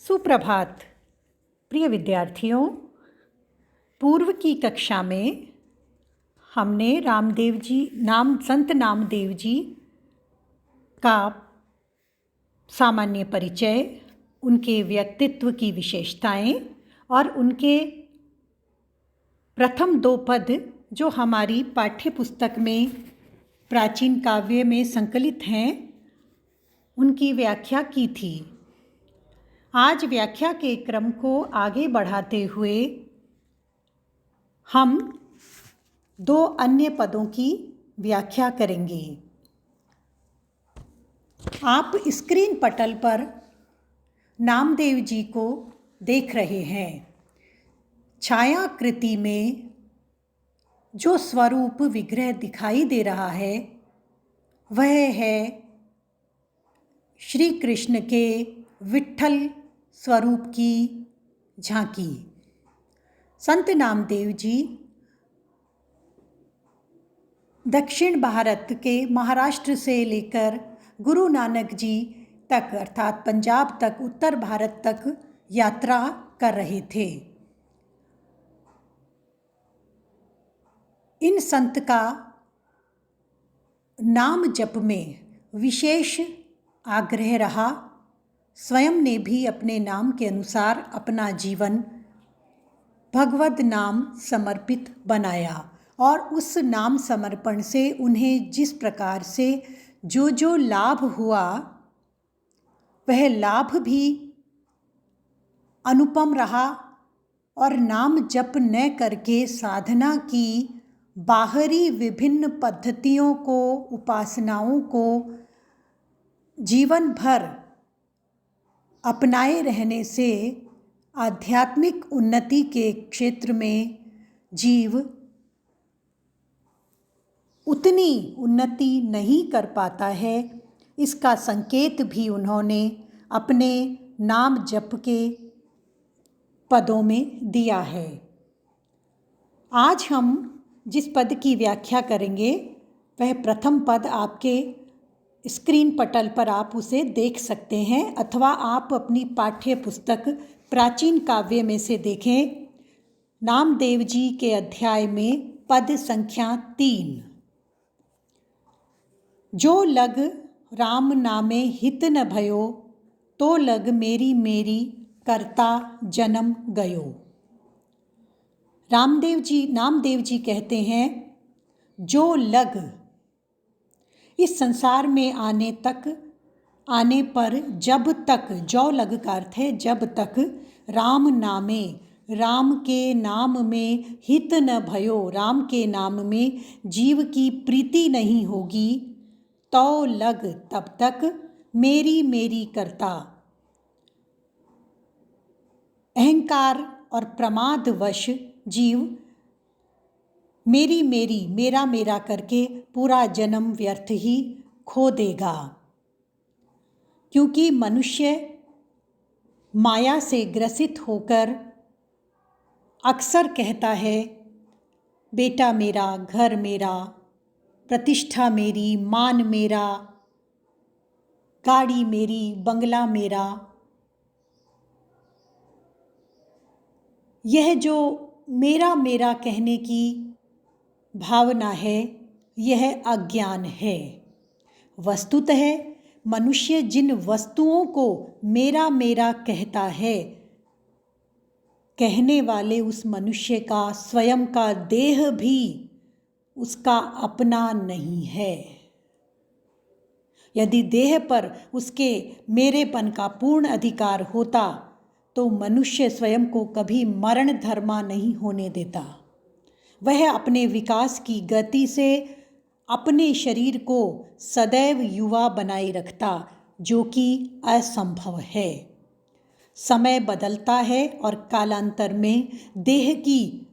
सुप्रभात प्रिय विद्यार्थियों। पूर्व की कक्षा में हमने संत नामदेव जी का सामान्य परिचय, उनके व्यक्तित्व की विशेषताएं और उनके प्रथम 2 पद जो हमारी पाठ्य पुस्तक में प्राचीन काव्य में संकलित हैं, उनकी व्याख्या की थी। आज व्याख्या के क्रम को आगे बढ़ाते हुए हम 2 अन्य पदों की व्याख्या करेंगे। आप स्क्रीन पटल पर नामदेव जी को देख रहे हैं। छायाकृति में जो स्वरूप विग्रह दिखाई दे रहा है वह है श्री कृष्ण के विट्ठल स्वरूप की झांकी। संत नामदेव जी दक्षिण भारत के महाराष्ट्र से लेकर गुरु नानक जी तक अर्थात पंजाब तक, उत्तर भारत तक यात्रा कर रहे थे। इन संत का नाम जप में विशेष आग्रह रहा। स्वयं ने भी अपने नाम के अनुसार अपना जीवन भगवद नाम समर्पित बनाया और उस नाम समर्पण से उन्हें जिस प्रकार से जो लाभ हुआ वह लाभ भी अनुपम रहा। और नाम जप न करके साधना की बाहरी विभिन्न पद्धतियों को, उपासनाओं को जीवन भर अपनाए रहने से आध्यात्मिक उन्नति के क्षेत्र में जीव उतनी उन्नति नहीं कर पाता है। इसका संकेत भी उन्होंने अपने नाम जप के पदों में दिया है। आज हम जिस पद की व्याख्या करेंगे वह प्रथम पद आपके स्क्रीन पटल पर आप उसे देख सकते हैं, अथवा आप अपनी पाठ्य पुस्तक प्राचीन काव्य में से देखें। नामदेव जी के अध्याय में पद संख्या 3। जो लग राम नामे हित न भयो, तो लग मेरी मेरी करता जन्म गयो। नामदेव जी कहते हैं, जो लग इस संसार में आने पर जब तक, जो लग का अर्थ है जब तक, राम नामे राम के नाम में हित न भयो, राम के नाम में जीव की प्रीति नहीं होगी, तो लग तब तक मेरी मेरी करता, अहंकार और प्रमादवश जीव मेरी मेरी मेरा मेरा करके पूरा जन्म व्यर्थ ही खो देगा। क्योंकि मनुष्य माया से ग्रसित होकर अक्सर कहता है, बेटा मेरा, घर मेरा, प्रतिष्ठा मेरी, मान मेरा, गाड़ी मेरी, बंगला मेरा। यह जो मेरा मेरा कहने की भावना है यह अज्ञान है। वस्तुतः मनुष्य जिन वस्तुओं को मेरा मेरा कहता है, कहने वाले उस मनुष्य का स्वयं का देह भी उसका अपना नहीं है। यदि देह पर उसके मेरेपन का पूर्ण अधिकार होता तो मनुष्य स्वयं को कभी मरण धर्मा नहीं होने देता। वह अपने विकास की गति से अपने शरीर को सदैव युवा बनाए रखता, जो कि असंभव है। समय बदलता है और कालांतर में देह की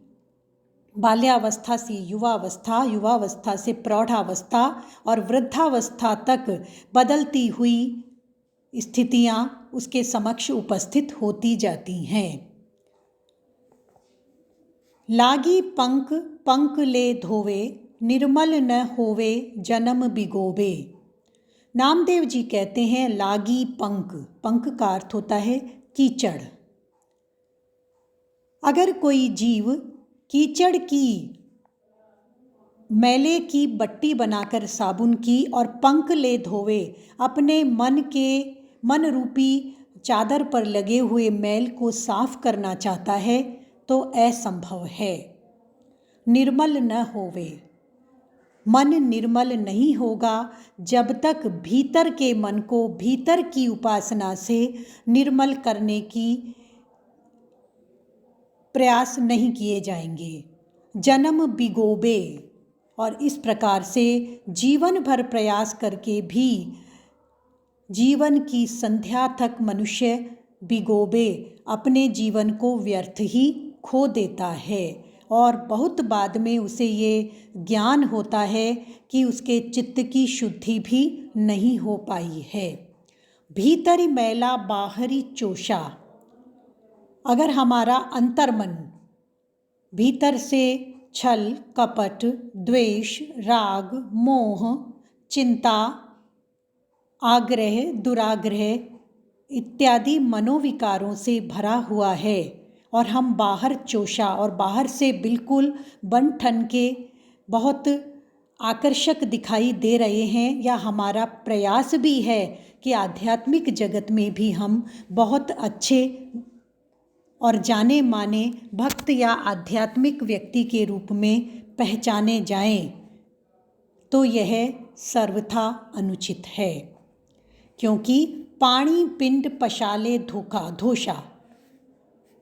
बाल्यावस्था से युवावस्था, युवावस्था से प्रौढ़ावस्था और वृद्धावस्था तक बदलती हुई स्थितियां उसके समक्ष उपस्थित होती जाती हैं। लागी पंख पंख ले धोवे, निर्मल न होवे जन्म बिगोबे। नामदेव जी कहते हैं, लागी पंख, पंख का अर्थ होता है कीचड़। अगर कोई जीव कीचड़ की मैले की बट्टी बनाकर साबुन की और पंख ले धोवे, अपने मन रूपी चादर पर लगे हुए मैल को साफ करना चाहता है तो असंभव है। निर्मल न होवे। मन निर्मल नहीं होगा जब तक भीतर के मन को भीतर की उपासना से निर्मल करने की प्रयास नहीं किए जाएंगे। जन्म बिगोबे, और इस प्रकार से जीवन भर प्रयास करके भी जीवन की संध्या तक मनुष्य बिगोबे अपने जीवन को व्यर्थ ही खो देता है और बहुत बाद में उसे ये ज्ञान होता है कि उसके चित्त की शुद्धि भी नहीं हो पाई है। भीतरी मैला बाहरी चोषा। अगर हमारा अंतर्मन भीतर से छल, कपट, द्वेष, राग, मोह, चिंता, आग्रह, दुराग्रह इत्यादि मनोविकारों से भरा हुआ है और हम बाहर चोषा और बाहर से बिल्कुल बन ठन के बहुत आकर्षक दिखाई दे रहे हैं, या हमारा प्रयास भी है कि आध्यात्मिक जगत में भी हम बहुत अच्छे और जाने माने भक्त या आध्यात्मिक व्यक्ति के रूप में पहचाने जाएं, तो यह सर्वथा अनुचित है। क्योंकि पाणी पिंड पशाले धोषा।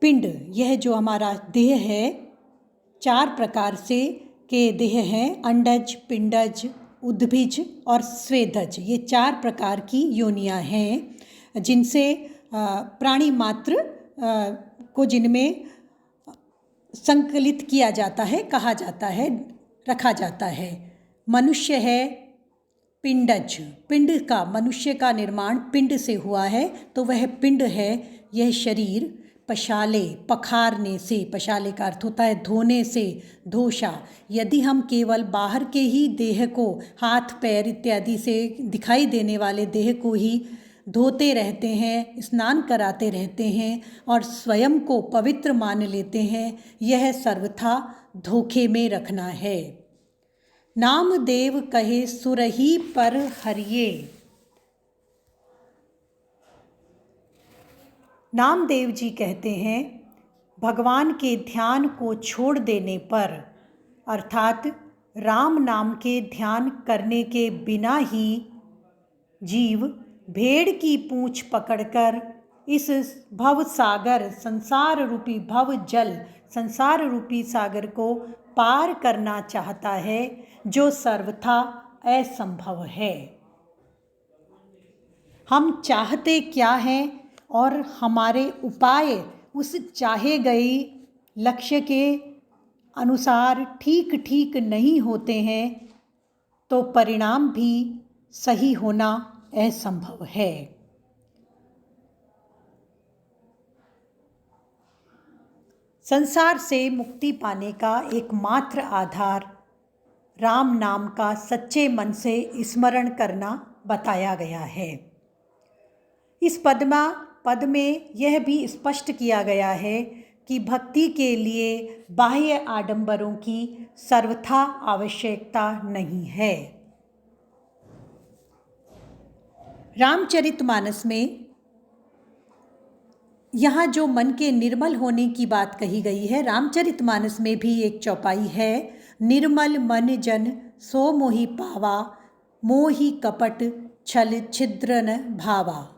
पिंड, यह जो हमारा देह है, 4 प्रकार से के देह हैं, अंडज, पिंडज, उद्भिज और स्वेदज। ये 4 प्रकार की योनियां हैं जिनसे प्राणी मात्र को जिनमें संकलित किया जाता है, कहा जाता है, रखा जाता है। मनुष्य है पिंडज, पिंड का, मनुष्य का निर्माण पिंड से हुआ है, तो वह पिंड है। यह शरीर पशाले, पखारने से, पशाले का अर्थ होता है धोने से, धोषा। यदि हम केवल बाहर के ही देह को, हाथ पैर इत्यादि से दिखाई देने वाले देह को ही धोते रहते हैं, स्नान कराते रहते हैं और स्वयं को पवित्र मान लेते हैं, यह सर्वथा धोखे में रखना है। नामदेव कहे सुरही पर हरिये। नामदेव जी कहते हैं, भगवान के ध्यान को छोड़ देने पर, अर्थात राम नाम के ध्यान करने के बिना ही जीव भेड़ की पूंछ पकड़कर इस भव सागर, संसार रूपी भव जल, संसार रूपी सागर को पार करना चाहता है, जो सर्वथा असंभव है। हम चाहते क्या हैं और हमारे उपाय उस चाहे गए लक्ष्य के अनुसार ठीक ठीक नहीं होते हैं, तो परिणाम भी सही होना असंभव है। संसार से मुक्ति पाने का एकमात्र आधार राम नाम का सच्चे मन से स्मरण करना बताया गया है। इस पद में यह भी स्पष्ट किया गया है कि भक्ति के लिए बाह्य आडंबरों की सर्वथा आवश्यकता नहीं है। रामचरितमानस में यहाँ जो मन के निर्मल होने की बात कही गई है, रामचरितमानस में भी एक चौपाई है, निर्मल मन जन सो मोहि पावा, मोहि कपट छल छिद्र न भावा।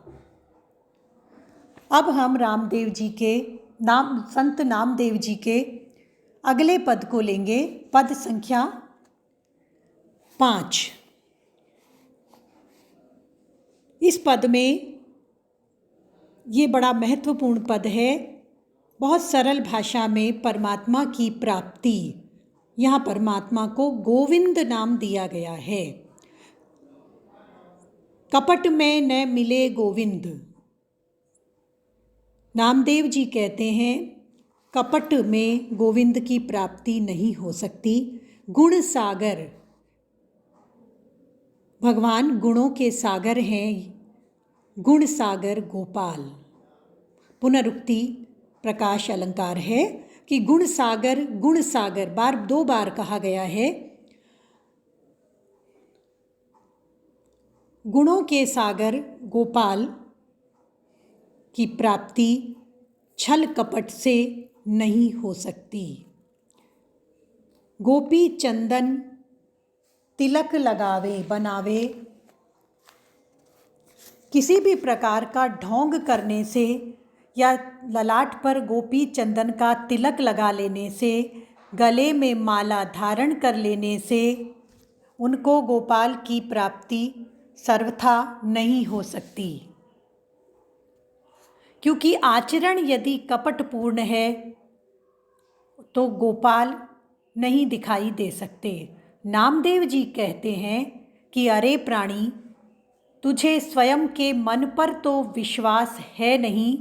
अब हम रामदेव जी के संत नामदेव जी के अगले पद को लेंगे, पद संख्या 5। इस पद में ये बड़ा महत्वपूर्ण पद है। बहुत सरल भाषा में परमात्मा की प्राप्ति, यहाँ परमात्मा को गोविंद नाम दिया गया है। कपट में न मिले गोविंद। नामदेव जी कहते हैं कपट में गोविंद की प्राप्ति नहीं हो सकती। गुण सागर, भगवान गुणों के सागर हैं, गुण सागर गोपाल। पुनरुक्ति प्रकाश अलंकार है कि गुण सागर दो बार कहा गया है। गुणों के सागर गोपाल की प्राप्ति छल कपट से नहीं हो सकती। गोपी चंदन तिलक लगावे बनावे, किसी भी प्रकार का ढोंग करने से या ललाट पर गोपी चंदन का तिलक लगा लेने से, गले में माला धारण कर लेने से उनको गोपाल की प्राप्ति सर्वथा नहीं हो सकती, क्योंकि आचरण यदि कपटपूर्ण है तो गोपाल नहीं दिखाई दे सकते। नामदेव जी कहते हैं कि अरे प्राणी, तुझे स्वयं के मन पर तो विश्वास है नहीं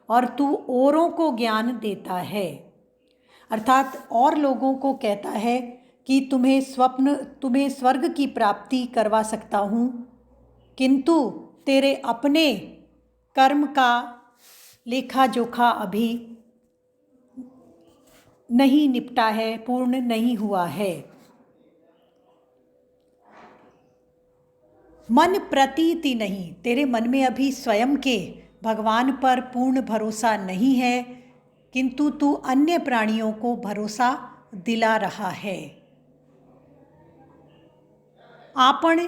और तू औरों को ज्ञान देता है, अर्थात और लोगों को कहता है कि तुम्हें स्वर्ग की प्राप्ति करवा सकता हूँ, किंतु तेरे अपने कर्म का लेखा जोखा अभी नहीं निपटा है, पूर्ण नहीं हुआ है। मन प्रतीति नहीं, तेरे मन में अभी स्वयं के भगवान पर पूर्ण भरोसा नहीं है, किंतु तू अन्य प्राणियों को भरोसा दिला रहा है। आपण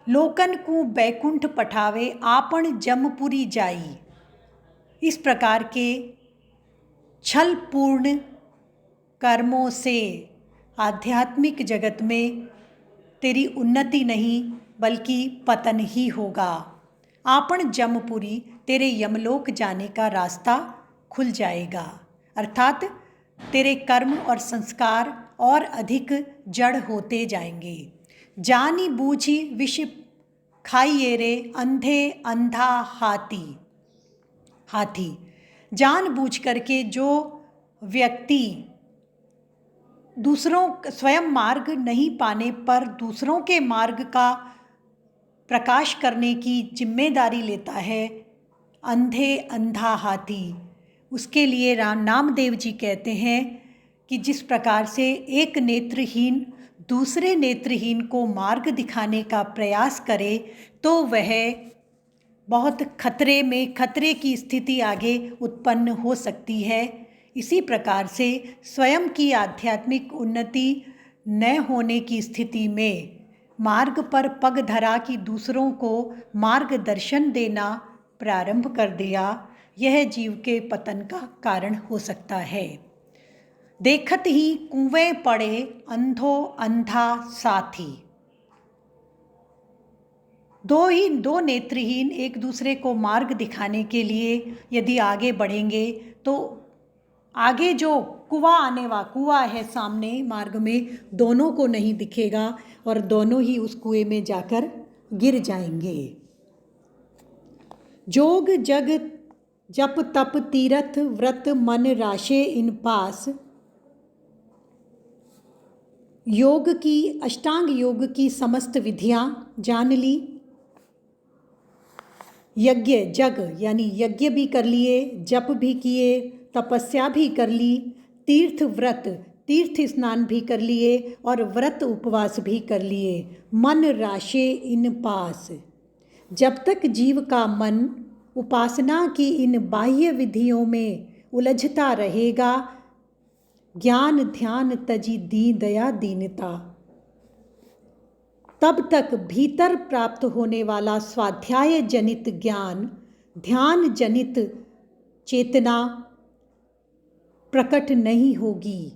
लोकन को बैकुंठ पठावे, आपण जमपुरी जाई, इस प्रकार के छलपूर्ण कर्मों से आध्यात्मिक जगत में तेरी उन्नति नहीं बल्कि पतन ही होगा। आपण जमपुरी, तेरे यमलोक जाने का रास्ता खुल जाएगा, अर्थात तेरे कर्म और संस्कार और अधिक जड़ होते जाएंगे। जानी बूझी विष खाइए रे अंधे अंधा हाथी, जान बूझ करके जो व्यक्ति स्वयं मार्ग नहीं पाने पर दूसरों के मार्ग का प्रकाश करने की जिम्मेदारी लेता है, अंधे अंधा हाथी, उसके लिए नामदेव जी कहते हैं कि जिस प्रकार से एक नेत्रहीन दूसरे नेत्रहीन को मार्ग दिखाने का प्रयास करे तो वह बहुत खतरे की स्थिति आगे उत्पन्न हो सकती है। इसी प्रकार से स्वयं की आध्यात्मिक उन्नति न होने की स्थिति में मार्ग पर पग धरा कि दूसरों को मार्गदर्शन देना प्रारंभ कर दिया, यह जीव के पतन का कारण हो सकता है। देखत ही कुएं पड़े अंधो अंधा साथी, दो नेत्रहीन एक दूसरे को मार्ग दिखाने के लिए यदि आगे बढ़ेंगे तो आगे जो कुआं है सामने मार्ग में, दोनों को नहीं दिखेगा और दोनों ही उस कुएं में जाकर गिर जाएंगे। जोग जग जप तप तीरथ व्रत मन राशे इन पास, योग की अष्टांग योग की समस्त विधियां जान ली। यज्ञ जग यानी यज्ञ भी कर लिए, जप भी किए, तपस्या भी कर ली, तीर्थ स्नान भी कर लिए और व्रत उपवास भी कर लिए। मन राशे इन पास, जब तक जीव का मन उपासना की इन बाह्य विधियों में उलझता रहेगा, ज्ञान ध्यान तजी दया दीनता, तब तक भीतर प्राप्त होने वाला स्वाध्याय जनित ज्ञान, ध्यान जनित चेतना प्रकट नहीं होगी।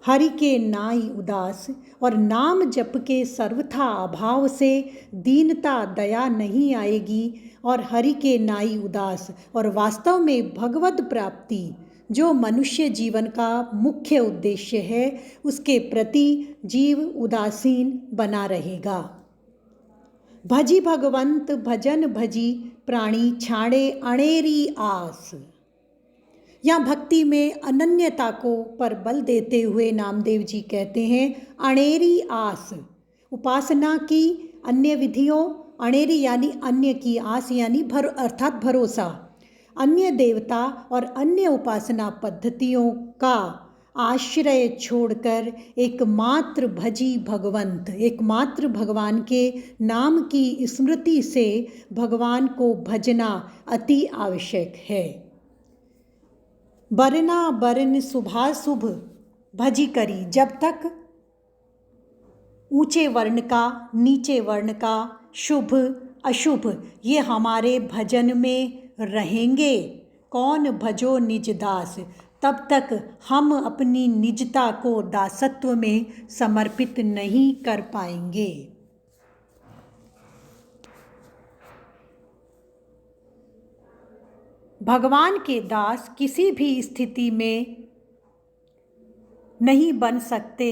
हरि के नाई उदास और नाम जप के सर्वथा अभाव से दीनता दया नहीं आएगी और हरि के नाई उदास और वास्तव में भगवत प्राप्ति जो मनुष्य जीवन का मुख्य उद्देश्य है उसके प्रति जीव उदासीन बना रहेगा। भजी भगवंत भजन भजी प्राणी छाड़े अणेरी आस, यहाँ भक्ति में अनन्यता को पर बल देते हुए नामदेव जी कहते हैं अणेरी आस, उपासना की अन्य विधियों अणेरी यानी अन्य की, आस यानी अर्थात भरोसा। अन्य देवता और अन्य उपासना पद्धतियों का आश्रय छोड़कर एकमात्र भगवान के नाम की स्मृति से भगवान को भजना अति आवश्यक है। बरना बरन शुभाशुभ भजी करी, जब तक ऊंचे वर्ण का, नीचे वर्ण का, शुभ अशुभ ये हमारे भजन में रहेंगे, कौन भजो निज दास, तब तक हम अपनी निजता को दासत्व में समर्पित नहीं कर पाएंगे। भगवान के दास किसी भी स्थिति में नहीं बन सकते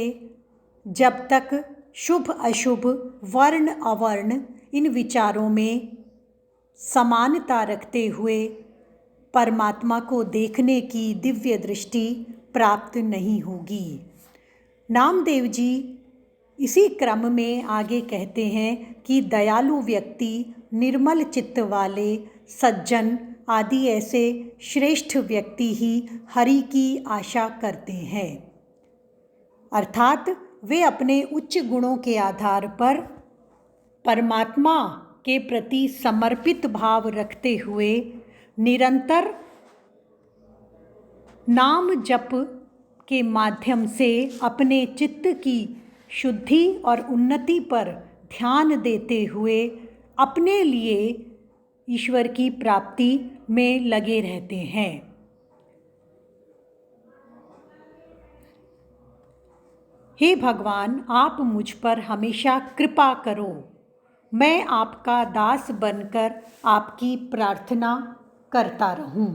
जब तक शुभ अशुभ, वर्ण अवर्ण इन विचारों में समानता रखते हुए परमात्मा को देखने की दिव्य दृष्टि प्राप्त नहीं होगी। नामदेव जी इसी क्रम में आगे कहते हैं कि दयालु व्यक्ति, निर्मल चित्त वाले सज्जन आदि ऐसे श्रेष्ठ व्यक्ति ही हरि की आशा करते हैं, अर्थात वे अपने उच्च गुणों के आधार पर परमात्मा के प्रति समर्पित भाव रखते हुए निरंतर नाम जप के माध्यम से अपने चित्त की शुद्धि और उन्नति पर ध्यान देते हुए अपने लिए ईश्वर की प्राप्ति में लगे रहते हैं। हे भगवान, आप मुझ पर हमेशा कृपा करो, मैं आपका दास बनकर आपकी प्रार्थना करता रहूं।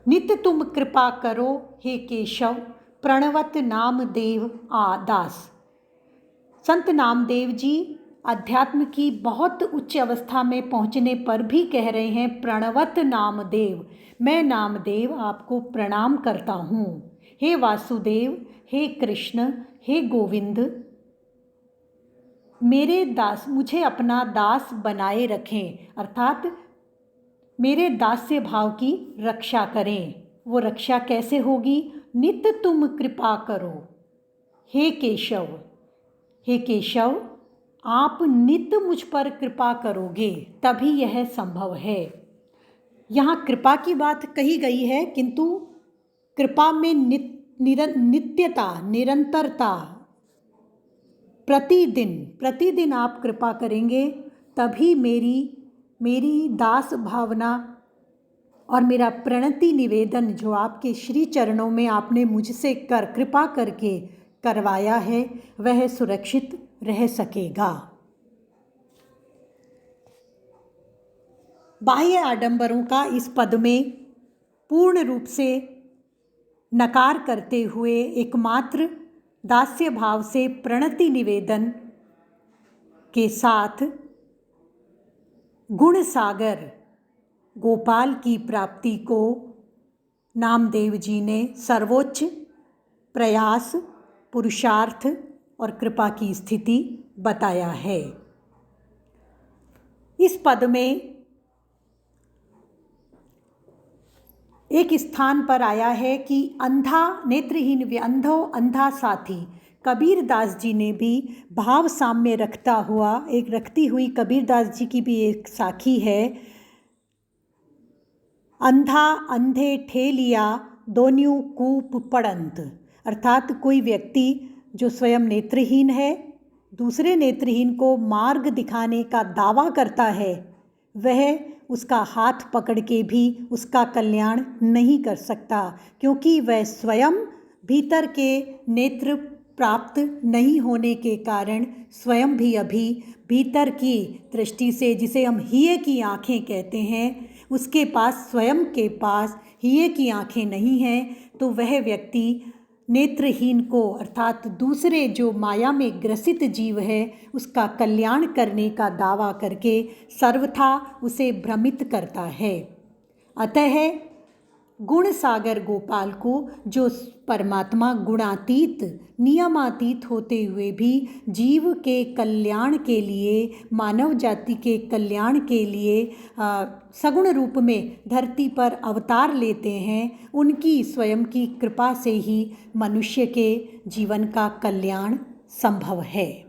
नित्य तुम कृपा करो हे केशव, प्रणवत नामदेव दास। संत नामदेव जी अध्यात्म की बहुत उच्च अवस्था में पहुंचने पर भी कह रहे हैं, प्रणवत नामदेव, मैं नामदेव आपको प्रणाम करता हूँ। हे वासुदेव, हे कृष्ण, हे गोविंद, मेरे दास, मुझे अपना दास बनाए रखें, अर्थात मेरे दास्य भाव की रक्षा करें। वो रक्षा कैसे होगी? नित्य तुम कृपा करो हे केशव, हे केशव, आप नित्य मुझ पर कृपा करोगे तभी यह संभव है। यहाँ कृपा की बात कही गई है, किंतु कृपा में नित्यता, निरंतरता, प्रतिदिन आप कृपा करेंगे तभी मेरी दास भावना और मेरा प्रणति निवेदन जो आपके श्री चरणों में आपने मुझसे कृपा करके करवाया है वह सुरक्षित रह सकेगा। बाह्य आडंबरों का इस पद में पूर्ण रूप से नकार करते हुए एकमात्र दास्य भाव से प्रणति निवेदन के साथ गुण सागर गोपाल की प्राप्ति को नामदेव जी ने सर्वोच्च प्रयास, पुरुषार्थ और कृपा की स्थिति बताया है। इस पद में एक स्थान पर आया है कि अंधा नेत्रहीन अंधो अंधा साथी। कबीर दास जी ने भी भाव साम्य रखती हुई कबीरदास जी की भी एक साखी है, अंधा अंधे ठेलिया दोन्यों कूप पड़ंत। अर्थात कोई व्यक्ति जो स्वयं नेत्रहीन है, दूसरे नेत्रहीन को मार्ग दिखाने का दावा करता है, वह उसका हाथ पकड़ के भी उसका कल्याण नहीं कर सकता, क्योंकि वह स्वयं भीतर के नेत्र प्राप्त नहीं होने के कारण स्वयं भी अभी भीतर की दृष्टि से, जिसे हम हिये की आँखें कहते हैं, उसके पास स्वयं के पास हिये की आँखें नहीं हैं, तो वह व्यक्ति नेत्रहीन को अर्थात दूसरे जो माया में ग्रसित जीव है उसका कल्याण करने का दावा करके सर्वथा उसे भ्रमित करता है। अतः गुण सागर गोपाल को, जो परमात्मा गुणातीत नियमातीत होते हुए भी जीव के कल्याण के लिए, मानव जाति के कल्याण के लिए सगुण रूप में धरती पर अवतार लेते हैं, उनकी स्वयं की कृपा से ही मनुष्य के जीवन का कल्याण संभव है।